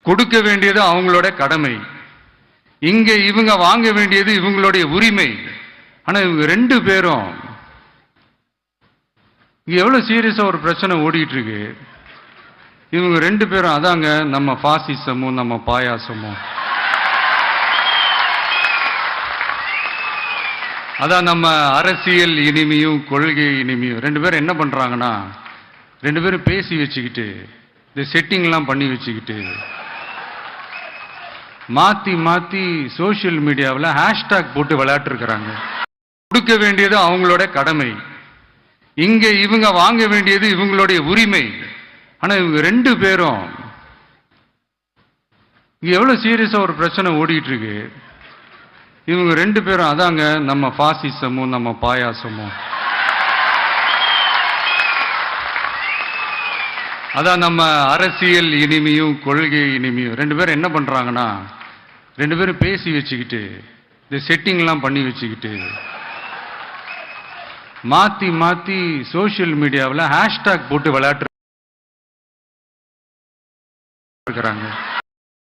கொடுக்க வேண்டியது அவங்களோட கடமை. இங்க இவங்க வாங்க வேண்டியது இவங்களுடைய உரிமை. ஆனா இவங்க ரெண்டு பேரும் இங்க எவ்வளவு சீரியஸா ஒரு பிரச்சனை ஓடிட்டு இருக்கு. இவங்க ரெண்டு பேரும் அதாங்க நம்ம பாசிசமும் நம்ம பாயாசமும், அதான் நம்ம அரசியல் இனிமையும் கொள்கை இனிமையும். ரெண்டு பேரும் என்ன பண்றாங்கன்னா, ரெண்டு பேரும் பேசி வச்சுக்கிட்டு இந்த செட்டிங்லாம் பண்ணி வச்சுக்கிட்டு மாத்தி மாத்தி சோசியல் மீடியாவில் ஹேஷ்டாக் போட்டு விளையாட்டு இருக்கிறாங்க. கொடுக்க வேண்டியது அவங்களோட கடமை, இங்க இவங்க வாங்க வேண்டியது இவங்களுடைய உரிமை. ஆனா இவங்க ரெண்டு பேரும் இங்க எவ்வளவு சீரியஸா ஒரு பிரச்சனை ஓடிட்டு இருக்கு. இவங்க ரெண்டு பேரும் அதாங்க நம்ம பாசிசமும் நம்ம பாயாசமும், அதான் நம்ம அரசியல் இனிமையும் கொள்கை இனிமையும். ரெண்டு பேரும் என்ன பண்றாங்கன்னா, ரெண்டு பேரும் பேசி வச்சுக்கிட்டு இந்த செட்டிங்லாம் பண்ணி வச்சுக்கிட்டு மாத்தி மாத்தி சோசியல் மீடியாவில் ஹேஷ்டாக் போட்டு விளையாட்டு இருக்கிறாங்க.